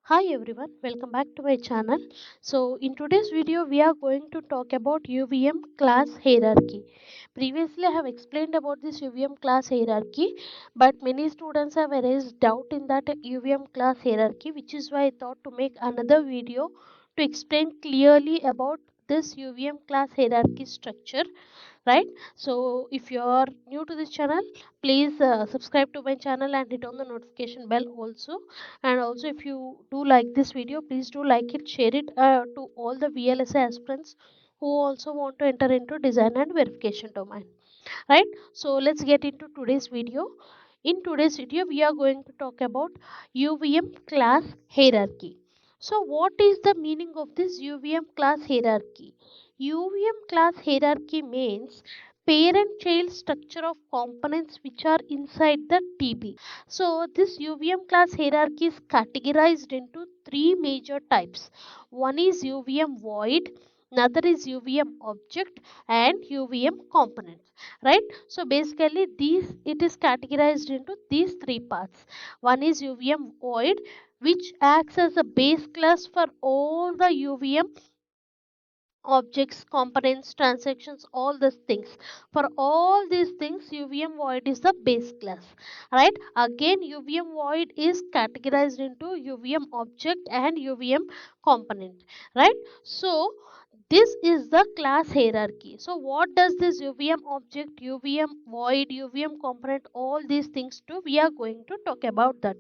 Hi everyone, welcome back to my channel. So in today's video we are going to talk about UVM class hierarchy. Previously I have explained about this UVM class hierarchy, but many students have raised doubt in that UVM class hierarchy, which is why I thought to make another video to explain clearly about this UVM class hierarchy structure, right? So if you are new to this channel, please subscribe to my channel and hit on the notification bell also. And also, if you do like this video, please do like it, share it to all the VLSI aspirants who also want to enter into design and verification domain, right? So let's get into today's video. In today's video we are going to talk about UVM class hierarchy. So what is the meaning of this UVM class hierarchy? UVM class hierarchy means parent child structure of components which are inside the TB. So this UVM class hierarchy is categorized into three major types. One is UVM void, another is UVM object, and UVM components, right? So basically these it is categorized into these three parts. One is UVM void, which acts as a base class for all the UVM objects, components, transactions, all these things. For all these things, UVM void is the base class, right? Again, UVM void is categorized into UVM object and UVM component, right? So this is the class hierarchy. So what does this UVM object, UVM void, UVM component, all these things do? We are going to talk about that.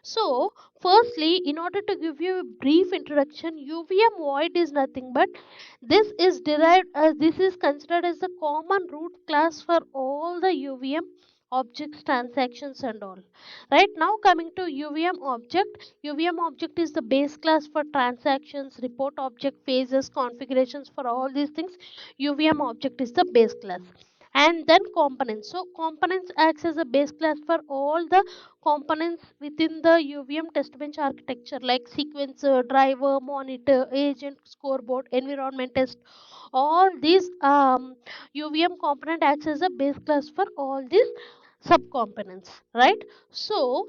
So, firstly, in order to give you a brief introduction, UVM void is nothing but this is derived as this is considered as the common root class for all the UVM objects, transactions, and all. Right now, coming to UVM object, UVM object is the base class for transactions, report object, phases, configurations, for all these things. UVM object is the base class. And then components. So components acts as a base class for all the components within the UVM test bench architecture, like sequencer, driver, monitor, agent, scoreboard, environment test. All these UVM component acts as a base class for all these subcomponents, right? So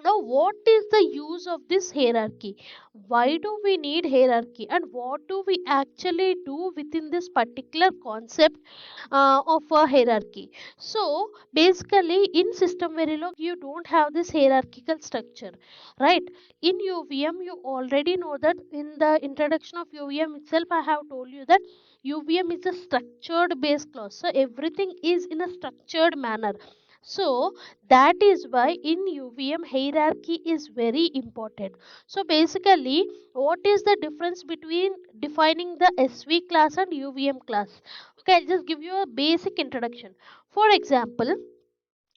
now, what is the use of this hierarchy? Why do we need hierarchy, and what do we actually do within this particular concept of a hierarchy? So, basically, in System Verilog, you don't have this hierarchical structure, right? In UVM, you already know that in the introduction of UVM itself, I have told you that UVM is a structured base class. So, everything is in a structured manner. So that is why in UVM hierarchy is very important. So basically, what is the difference between defining the SV class and UVM class? Okay, I'll just give you a basic introduction. For example,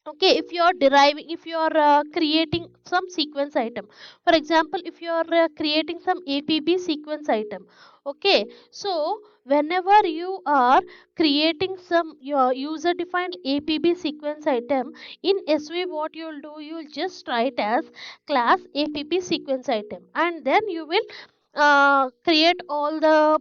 okay, if you are deriving, if you are creating some sequence item, for example, if you are creating some APB sequence item, okay, so whenever you are creating some your user defined APB sequence item in SV, what you will do, you will just write as class APB sequence item, and then you will create all the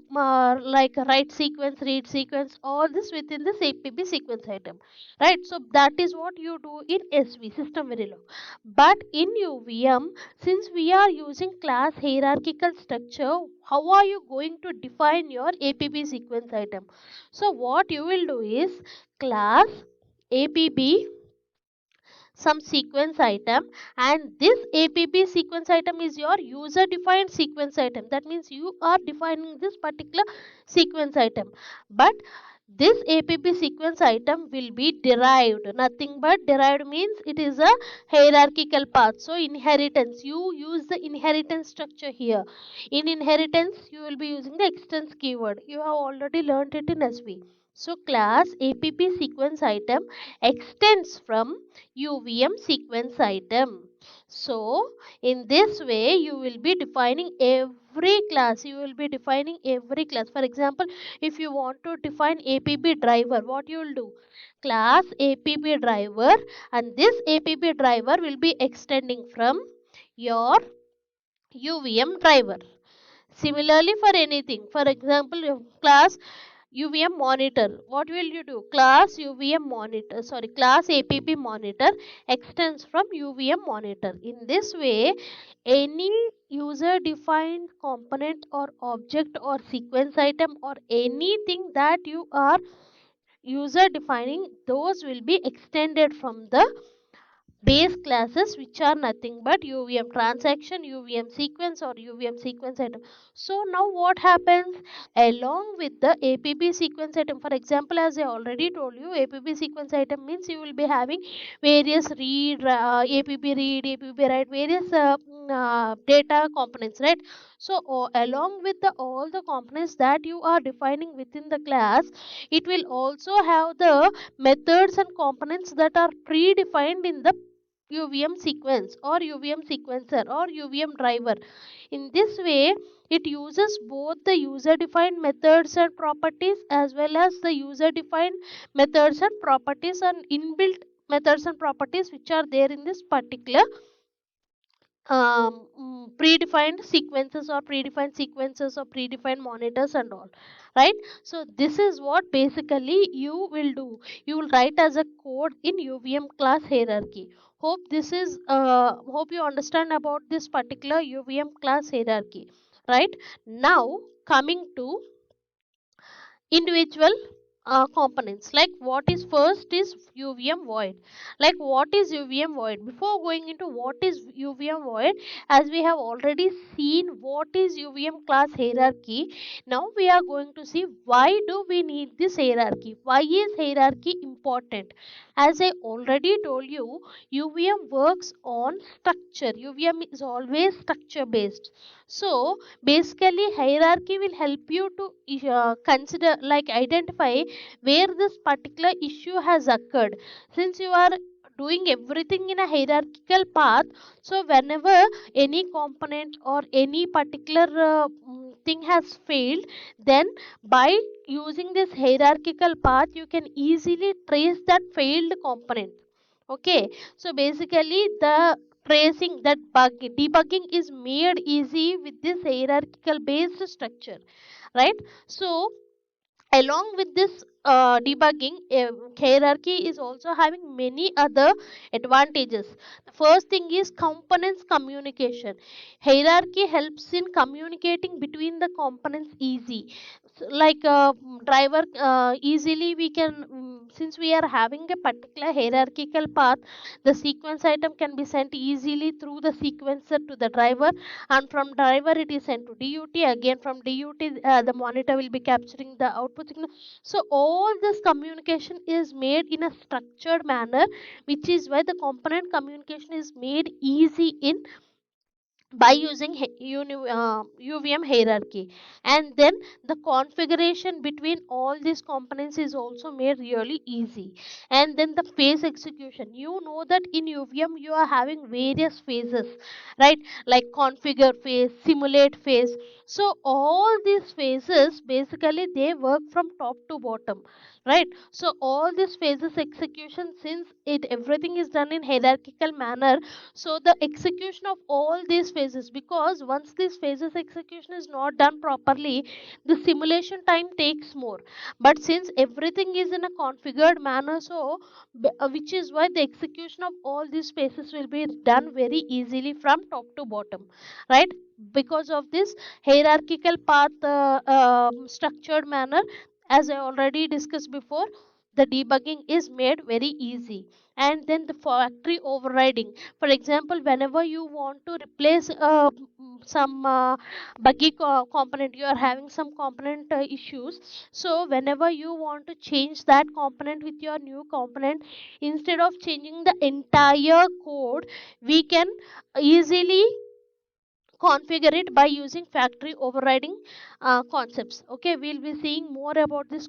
like write sequence, read sequence, all this within this APB sequence item, right? So that is what you do in SV, system Verilog. But in UVM, since we are using class hierarchical structure, how are you going to define your APB sequence item? So what you will do is class APB some sequence item, and this APB sequence item is your user defined sequence item. That means you are defining this particular sequence item, but this APB sequence item will be derived. Nothing but derived means it is a hierarchical path. So inheritance, you use the inheritance structure here. In inheritance, you will be using the extends keyword. You have already learnt it in SV. So class APB sequence item extends from UVM sequence item. So in this way, you will be defining every class. You will be defining every class. For example, if you want to define APB driver, what you will do? Class APB driver, and this APB driver will be extending from your UVM driver. Similarly, for anything, for example, your class UVM monitor, what will you do? Class UVM monitor, sorry, class APB monitor extends from UVM monitor. In this way, any user defined component or object or sequence item or anything that you are user defining, those will be extended from the base classes, which are nothing but UVM transaction, UVM sequence, or UVM sequence item. So now what happens along with the APP sequence item? For example, as I already told you, APP sequence item means you will be having various read, APP read, APP write, various data components, right? So along with all the components that you are defining within the class, it will also have the methods and components that are predefined in the UVM sequence or UVM sequencer or UVM driver. In this way, it uses both the user defined methods and properties as well as the user defined methods and properties and inbuilt methods and properties which are there in this particular predefined sequences or predefined sequences or predefined monitors and all, right? So this is what basically you will do. You will write as a code in UVM class hierarchy. Hope you understand about this particular UVM class hierarchy, right? Now coming to individual components, like what is first is UVM void. Like what is UVM void? Before going into what is UVM void, as we have already seen what is UVM class hierarchy, now we are going to see why do we need this hierarchy, why is hierarchy important. As I already told you, UVM works on structure. UVM is always structure based. So basically hierarchy will help you to consider, like identify where this particular issue has occurred. Since you are doing everything in a hierarchical path, so whenever any component or any particular thing has failed, then by using this hierarchical path you can easily trace that failed component. Okay, so basically the tracing, that debugging is made easy with this hierarchical based structure, right? So along with this debugging, hierarchy is also having many other advantages. The first thing is components communication. Hierarchy helps in communicating between the components easy. So, like driver, easily we can, since we are having a particular hierarchical path, the sequence item can be sent easily through the sequencer to the driver, and from driver it is sent to DUT. Again from DUT, the monitor will be capturing the output signal. So all this communication is made in a structured manner, which is why the component communication is made easy in by using UVM hierarchy. And then the configuration between all these components is also made really easy. And then the phase execution, you know that in UVM you are having various phases, right? Like configure phase, simulate phase. So all these phases basically they work from top to bottom, right? So all these phases execution, since it everything is done in hierarchical manner, so the execution of all these phases, because once this phases execution is not done properly, the simulation time takes more. But since everything is in a configured manner, so which is why the execution of all these phases will be done very easily from top to bottom, right? Because of this hierarchical path structured manner, as I already discussed before, the debugging is made very easy. And then the factory overriding, for example, whenever you want to replace some buggy component, you are having some component issues. So whenever you want to change that component with your new component, instead of changing the entire code, we can easily configure it by using factory overriding concepts. Okay, we'll be seeing more about this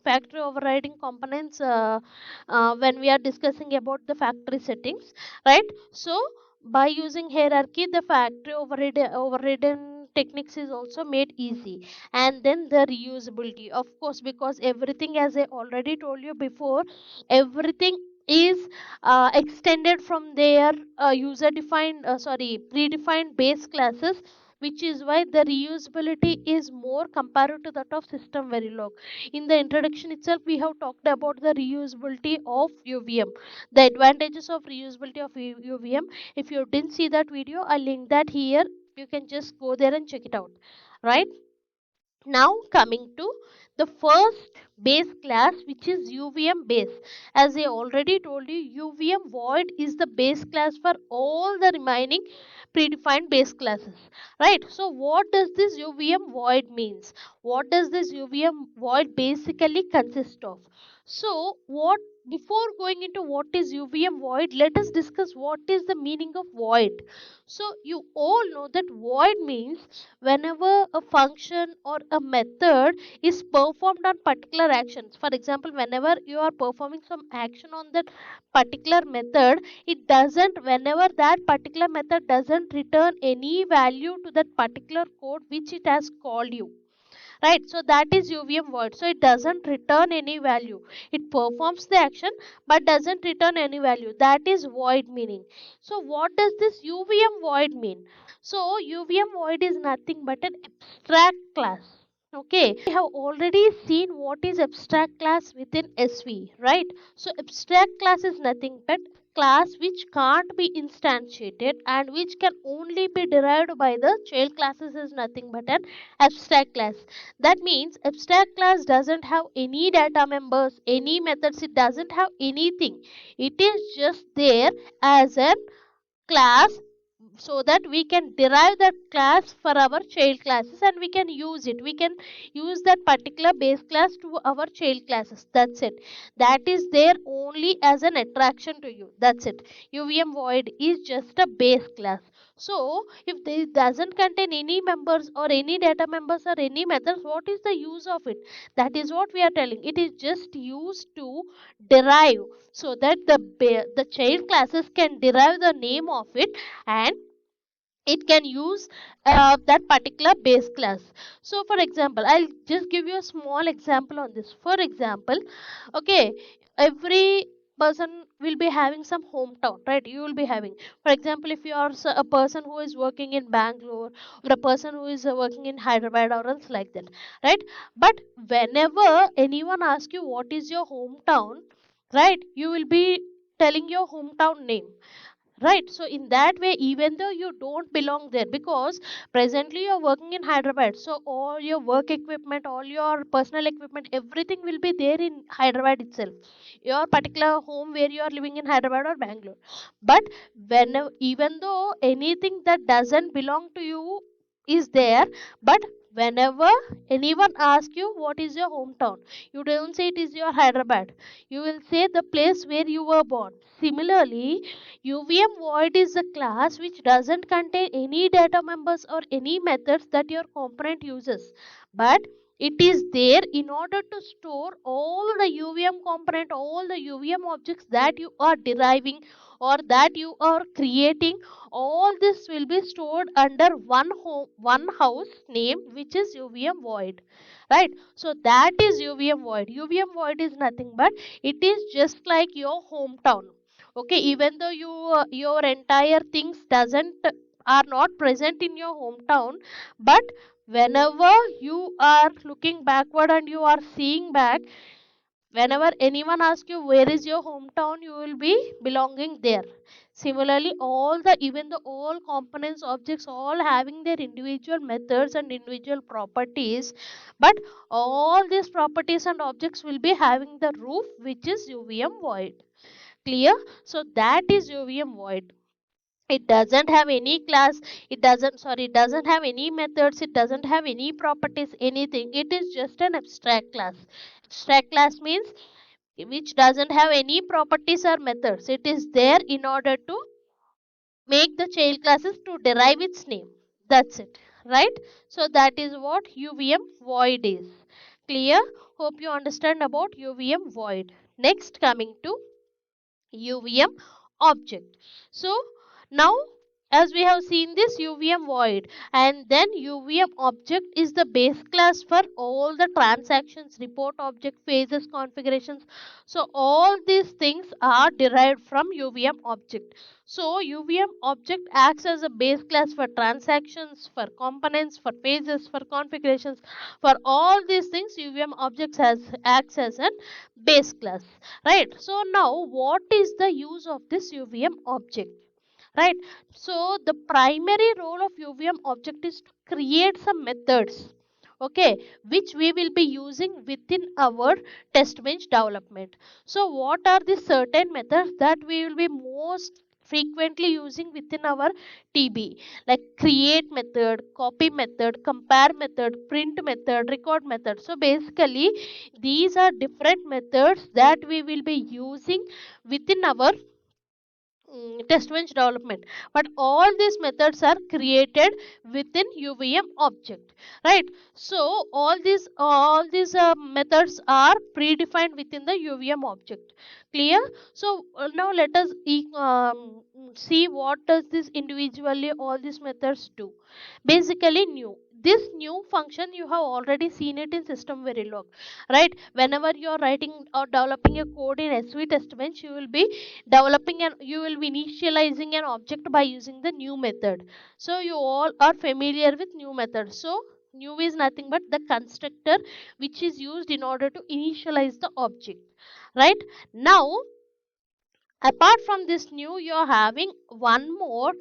factory overriding components when we are discussing about the factory settings, right? So by using hierarchy, the factory overridden techniques is also made easy. And then the reusability, of course, because everything, as I already told you before, everything is extended from their user defined sorry predefined base classes, which is why the reusability is more compared to that of system verilog. In the introduction itself we have talked about the reusability of UVM, the advantages of reusability of UVM. If you didn't see that video, I'll link that here You can just go there and check it out, right? Now coming to the first base class, which is UVM base. As I already told you, UVM void is the base class for all the remaining predefined base classes, right? So what does this UVM void means? What does this UVM void basically consist of? So what, before going into what is UVM void, let us discuss what is the meaning of void. So you all know that void means whenever a function or a method is performed on particular actions. For example, whenever you are performing some action on that particular method, it doesn't, whenever that particular method doesn't return any value to that particular code which it has called you, right? So that is UVM void. So it doesn't return any value. It performs the action but doesn't return any value. That is void meaning. So what does this UVM void mean? So UVM void is nothing but an abstract class. Okay, we have already seen what is abstract class within SV, right? So abstract class is nothing but class which can't be instantiated and which can only be derived by the child classes is nothing but an abstract class. That means abstract class doesn't have any data members, any methods, it doesn't have anything. It is just there as an class so that we can derive that class for our child classes and we can use it. We can use that particular base class to our child classes. That's it. That is there only as an attraction to you. That's it. UVM void is just a base class. So if this doesn't contain any members or any data members or any methods, what is the use of it? That is what we are telling. It is just used to derive, so that the child classes can derive the name of it and it can use that particular base class. So for example, I'll just give you a small example on this. For example, okay, every person will be having some hometown, right? You will be having, for example, if you are a person who is working in Bangalore or a person who is working in Hyderabad or else like that, right? But whenever anyone asks you what is your hometown, right, you will be telling your hometown name, right? So in that way, even though you don't belong there, because presently you're working in Hyderabad, so all your work equipment, all your personal equipment, everything will be there in Hyderabad itself, your particular home where you are living in Hyderabad or Bangalore. But when, even though anything that doesn't belong to you is there, but whenever anyone asks you what is your hometown, you don't say it is your Hyderabad, you will say the place where you were born. Similarly, UVM void is a class which doesn't contain any data members or any methods that your component uses, but it is there in order to store all the UVM component, all the UVM objects that you are deriving or that you are creating. All this will be stored under one home, one house name, which is UVM void, right? So that is UVM void. UVM void is nothing but it is just like your hometown. Okay, even though your entire things doesn't are not present in your hometown, but whenever you are looking backward and you are seeing back, whenever anyone asks you where is your hometown, you will be belonging there. Similarly, all the, even the all components, objects, all having their individual methods and individual properties, but all these properties and objects will be having the roof, which is UVM void. Clear? So that is UVM void. It doesn't have any class, it doesn't, sorry, it doesn't have any methods, it doesn't have any properties, anything. It is just an abstract class. Abstract class means which doesn't have any properties or methods. It is there in order to make the child classes to derive its name. That's it, right? So that is what UVM void is. Clear? Hope you understand about UVM void. Next, coming to UVM object. So now, as we have seen this UVM void, and then UVM object is the base class for all the transactions, report object, phases, configurations. So all these things are derived from UVM object. So UVM object acts as a base class for transactions, for components, for phases, for configurations. For all these things, UVM objects acts as a base class, right? So now what is the use of this UVM object? right? So the primary role of UVM object is to create some methods, okay, which we will be using within our test bench development. So what are the certain methods that we will be most frequently using within our TB, like create method, copy method, compare method, print method, record method. So basically these are different methods that we will be using within our test bench development, but all these methods are created within UVM object, right? So all these methods are predefined within the UVM object. Clear? So now let us see what does this individually all these methods do. Basically new, this new function you have already seen it in system verilog, right? Whenever you are writing or developing a code in SV test bench, you will be developing and you will be initializing an object by using the new method. So you all are familiar with new method. So new is nothing but the constructor which is used in order to initialize the object, right? Now apart from this new, you are having one more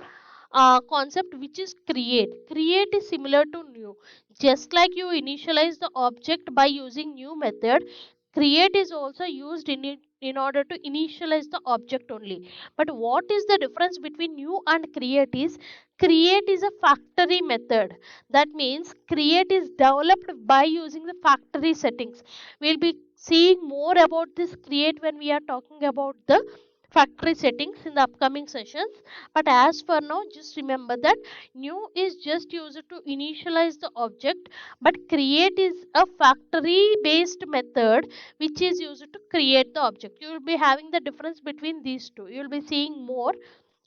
concept which is create. Create is similar to new. Just like you initialize the object by using new method, create is also used in it in order to initialize the object only. But what is the difference between new and create is, create is a factory method. That means create is developed by using the factory settings. We'll be seeing more about this create when we are talking about the factory settings in the upcoming sessions. But as for now, just remember that new is just used to initialize the object, but create is a factory based method which is used to create the object. You will be having the difference between these two. You will be seeing more,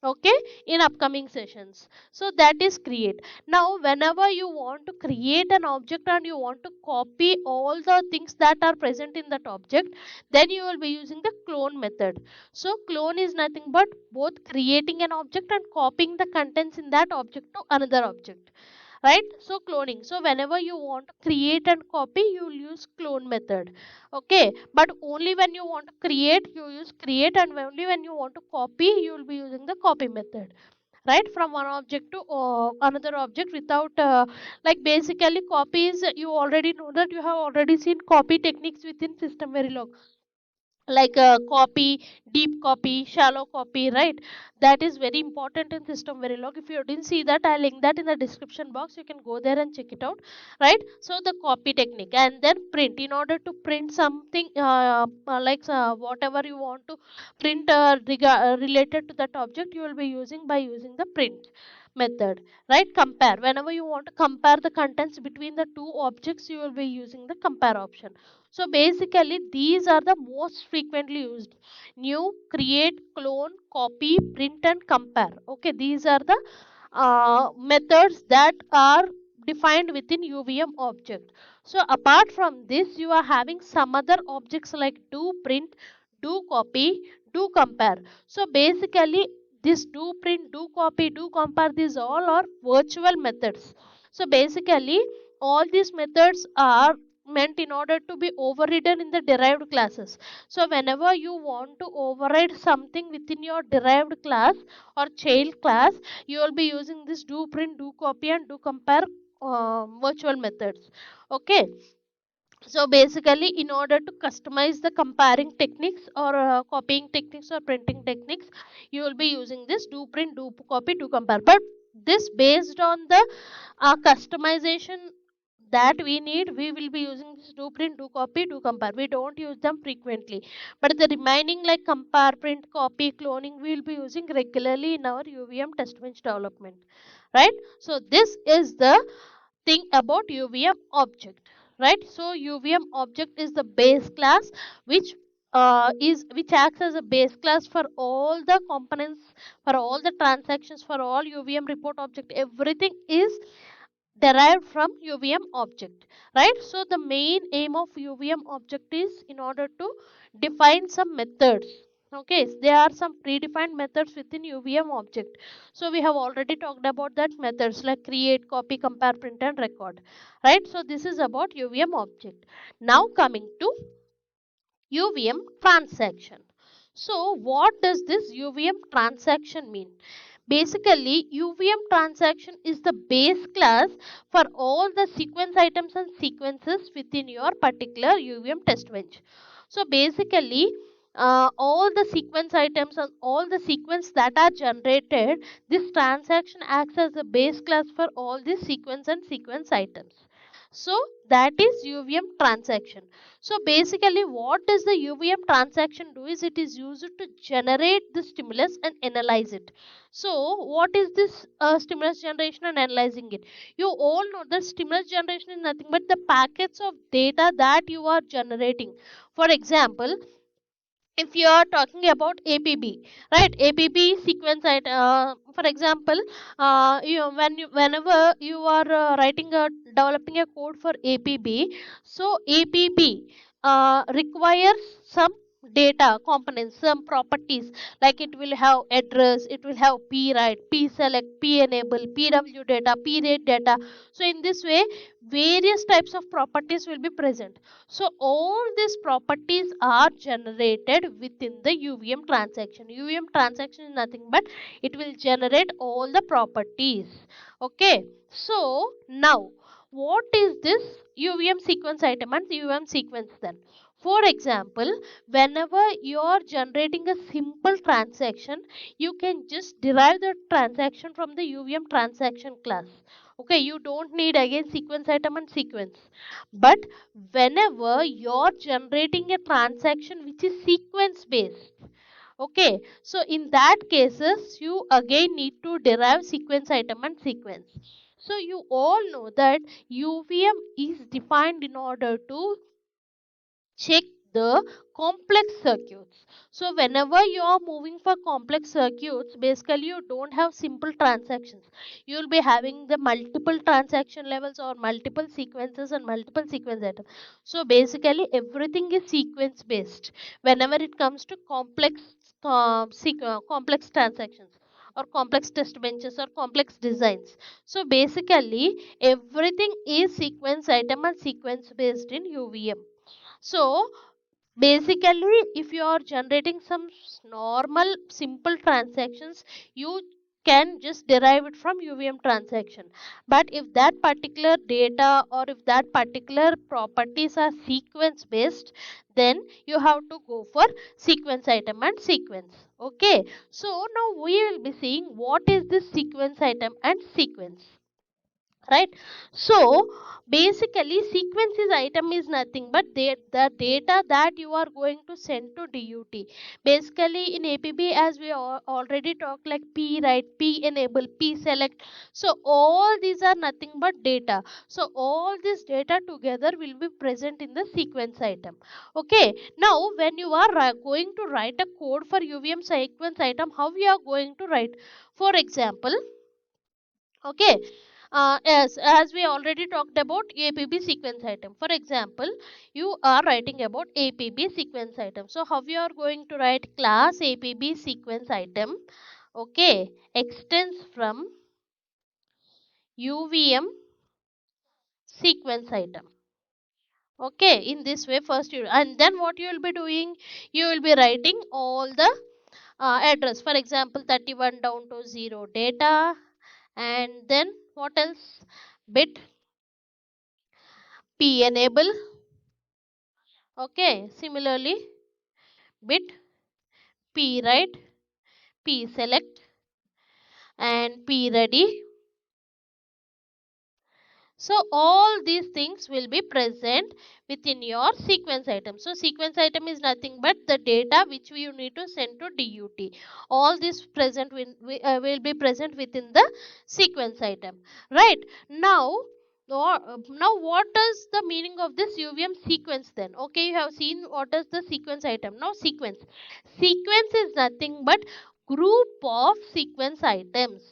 okay, in upcoming sessions. So that is create. Now whenever you want to create an object and you want to copy all the things that are present in that object, then you will be using the clone method. So clone is nothing but both creating an object and copying the contents in that object to another object, right? So cloning, so whenever you want to create and copy, you will use clone method, okay. But only when you want to create, you use create, and only when you want to copy, you will be using the copy method, right? From one object to another object without like basically copies, you already know that you have already seen copy techniques within system verilog, like copy, deep copy, shallow copy, right? That is very important in system verilog. If you didn't see that, I'll link that in the description box, you can go there and check it out, right? So the copy technique, and then print. In order to print something like whatever you want to print related to that object, you will be using by using the print method, right? Compare, whenever you want to compare the contents between the two objects, you will be using the compare option. So basically these are the most frequently used: new, create, clone, copy, print and compare. Okay, these are the methods that are defined within UVM object. So apart from this, you are having some other objects like do print, do copy, do compare. So basically this do print, do copy, do compare, these all are virtual methods. So basically all these methods are meant in order to be overridden in the derived classes. So whenever you want to override something within your derived class or child class, you will be using this do print, do copy and do compare virtual methods, okay. So basically in order to customize the comparing techniques or copying techniques or printing techniques, you will be using this do print, do copy, do compare. But this based on the customization that we need, we will be using this do print, do copy, do compare. We don't use them frequently, but the remaining like compare, print, copy, cloning, we will be using regularly in our UVM test bench development, right? So this is the thing about UVM object, right? So UVM object is the base class which which acts as a base class for all the components, for all the transactions, for all UVM report object. Everything is derived from UVM object, right? So the main aim of UVM object is in order to define some methods. Okay, there are some predefined methods within UVM object. So we have already talked about that methods like create, copy, compare, print and record, right? So this is about UVM object. Now coming to UVM transaction. So what does this UVM transaction mean? Basically, UVM transaction is the base class for all the sequence items and sequences within your particular UVM test bench. So basically, all the sequence items and all the sequence that are generated, this transaction acts as a base class for all the sequence and sequence items. So that is UVM transaction. So basically what does the UVM transaction do is it is used to generate the stimulus and analyze it. So what is this stimulus generation and analyzing it? You all know that stimulus generation is nothing but the packets of data that you are generating. For example, if you are talking about APB, right? APB sequence for example, whenever you are developing a code for APB, so APB requires some data components, some properties, like it will have address, it will have p write, p select, p enable, pw data, p rate data. So in this way various types of properties will be present. So all these properties are generated within the UVM transaction. UVM transaction is nothing but it will generate all the properties. Okay. So now what is this UVM sequence item and UVM sequence then? For example, whenever you are generating a simple transaction, you can just derive the transaction from the UVM transaction class. Okay, you don't need again sequence item and sequence. But whenever you're generating a transaction which is sequence based, okay, so in that cases you again need to derive sequence item and sequence. So you all know that UVM is defined in order to check the complex circuits. So whenever you are moving for complex circuits, basically you don't have simple transactions. You will be having the multiple transaction levels or multiple sequences and multiple sequence items. So basically everything is sequence based whenever it comes to complex transactions or complex test benches or complex designs. So basically everything is sequence item and sequence based in UVM. So basically, if you are generating some normal simple transactions, you can just derive it from UVM transaction. But if that particular data or if that particular properties are sequence based, then you have to go for sequence item and sequence. Okay. So now we will be seeing what is this sequence item and sequence, right? So basically sequences item is nothing but the data that you are going to send to DUT. Basically in APB, as we already talked, like p write, p enable, p select, so all these are nothing but data. So all this data together will be present in the sequence item. Okay, now when you are going to write a code for UVM sequence item, how we are going to write? For example, okay, yes, as we already talked about APB sequence item. For example, you are writing about APB sequence item. So how you are going to write? Class APB sequence item, okay, extends from UVM sequence item. Okay, in this way first you, and then what you will be doing? You will be writing all the address. For example, 31 down to 0 data, and then what else? Bit p enable. Okay, similarly bit p write, p select, and p ready. So all these things will be present within your sequence item. So sequence item is nothing but the data which you need to send to DUT. All this present will be present within the sequence item. Right. Now what is the meaning of this UVM sequence then? Okay, you have seen what is the sequence item. Now sequence. Sequence is nothing but group of sequence items.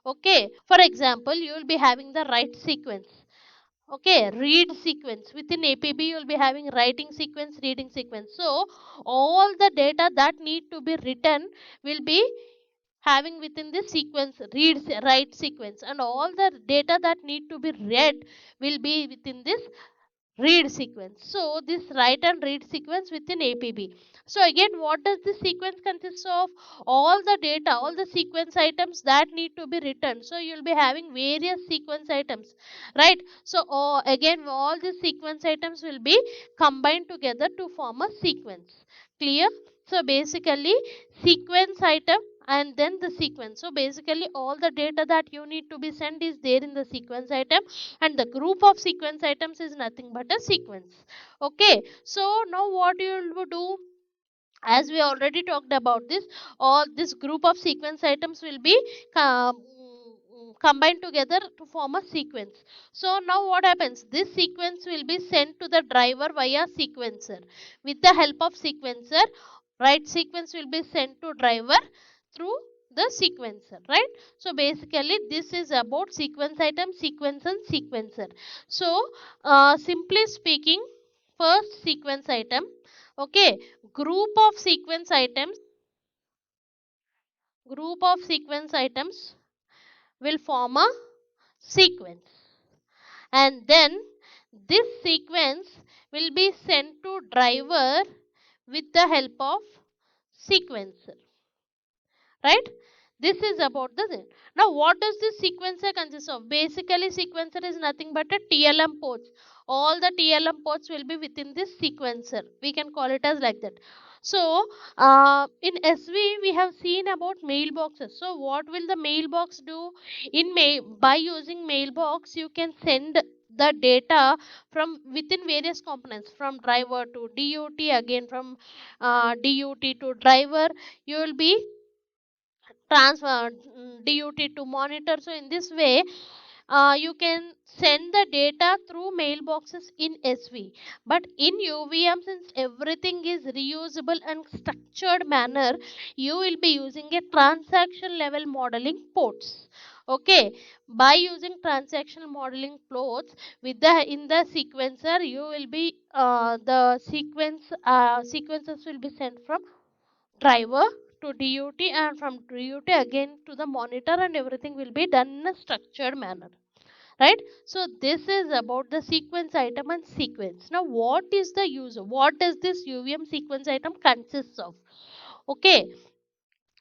Okay, for example, you will be having the write sequence. Okay, read sequence. Within APB you will be having writing sequence, reading sequence. So all the data that need to be written will be having within this sequence, write sequence, and all the data that need to be read will be within this read sequence. So this write and read sequence within APB. So again, what does this sequence consist of? All the data, all the sequence items that need to be written. So you'll be having various sequence items, right? So again, all these sequence items will be combined together to form a sequence. Clear? So basically, sequence item and then the sequence. So basically, all the data that you need to be sent is there in the sequence item, and the group of sequence items is nothing but a sequence. Okay, so now what you will do, as we already talked about this, all this group of sequence items will be combined together to form a sequence. So now what happens, this sequence will be sent to the driver via sequencer. With the help of sequencer, right, sequence will be sent to driver through the sequencer, right? So basically this is about sequence item, sequence and sequencer. So simply speaking, first sequence item, okay, group of sequence items, group of sequence items will form a sequence, and then this sequence will be sent to driver with the help of sequencer, right? This is about the thing. Now what does this sequencer consist of? Basically sequencer is nothing but a TLM ports. All the TLM ports will be within this sequencer, we can call it as like that. So in SV we have seen about mailboxes. So what will the mailbox do? In mail, by using mailbox you can send the data from within various components, from driver to DUT, again from DUT to driver. You will be transfer DUT to monitor. So in this way, you can send the data through mailboxes in SV. But in UVM, since everything is reusable and structured manner, you will be using a transaction level modeling ports. Okay, by using transaction modeling plots with the in the sequencer, you will be the sequences will be sent from driver to DUT, and from DUT again to the monitor, and everything will be done in a structured manner, right? So this is about the sequence item and sequence. Now what is the use, what does this UVM sequence item consists of? Okay,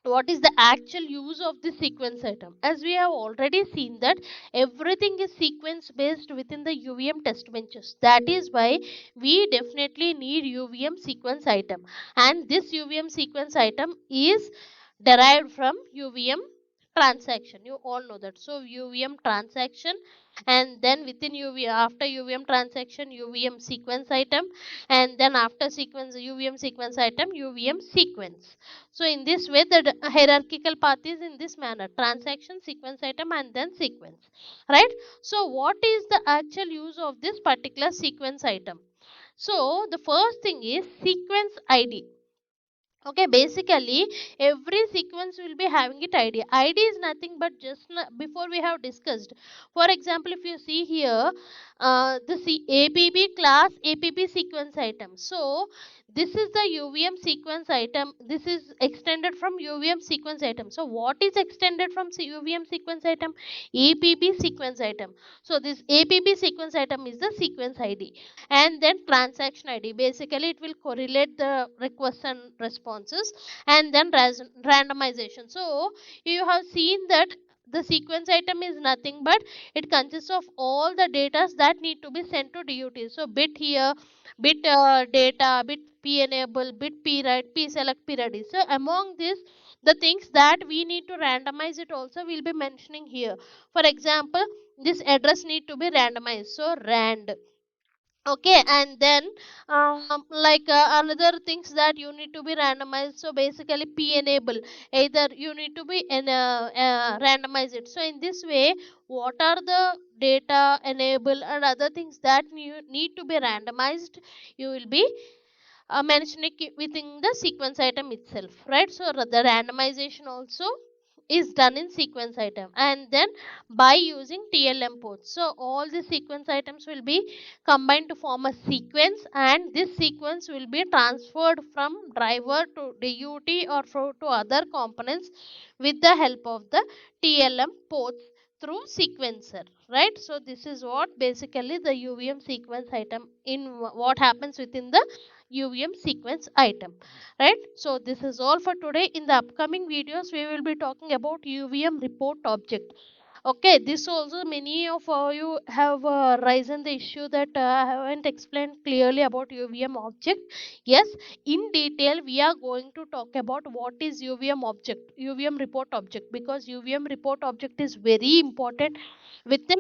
what is the actual use of the sequence item? As we have already seen that everything is sequence based within the UVM test benches. That is why we definitely need UVM sequence item, and this UVM sequence item is derived from UVM transaction. You all know that. So UVM transaction, and then within UV, after UVM transaction, UVM sequence item, and then after sequence UVM sequence item, UVM sequence. So in this way, the hierarchical path is in this manner: transaction, sequence item, and then sequence, right? So what is the actual use of this particular sequence item? So the first thing is sequence ID. Okay, basically every sequence will be having it id is nothing but just before we have discussed. For example, if you see here, the APB class APB sequence item. So this is the UVM sequence item, this is extended from UVM sequence item. So what is extended from UVM sequence item? APB sequence item. So this APB sequence item is the sequence ID, and then transaction ID. Basically it will correlate the requests and responses, and then randomization. So you have seen that the sequence item is nothing but it consists of all the data that need to be sent to DUT. So bit here, bit data, bit p enable, bit p write, p select, p ready. So among this, the things that we need to randomize it also will be mentioning here. For example, this address need to be randomized, so rand. Okay, and then another things that you need to be randomized. So basically p enable, either you need to be randomize it. So in this way, what are the data enable and other things that you need to be randomized, you will be mentioning it within the sequence item itself, right? So the randomization also is done in sequence item, and then by using TLM ports. So all the sequence items will be combined to form a sequence, and this sequence will be transferred from driver to DUT or to other components with the help of the TLM ports through sequencer, right? So this is what basically the UVM sequence item in what happens within the UVM sequence item, right? So this is all for today. In the upcoming videos we will be talking about UVM report object. Okay, this also many of you have risen the issue that I haven't explained clearly about UVM object. Yes, in detail we are going to talk about what is UVM object, UVM report object, because UVM report object is very important within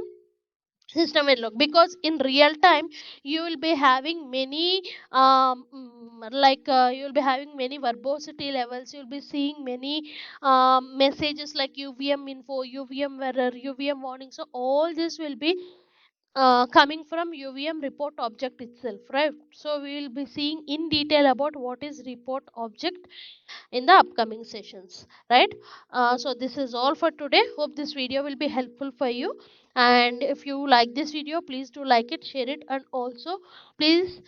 system and log, because in real time you will be having many you will be having many verbosity levels, you will be seeing many messages like UVM info, UVM error, UVM warning. So all this will be coming from UVM report object itself, right? So we will be seeing in detail about what is report object in the upcoming sessions, right? So this is all for today. Hope this video will be helpful for you, and if you like this video, please do like it, share it, and also please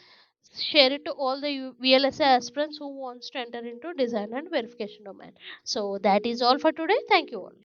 share it to all the VLSI aspirants who wants to enter into design and verification domain. So that is all for today. Thank you all.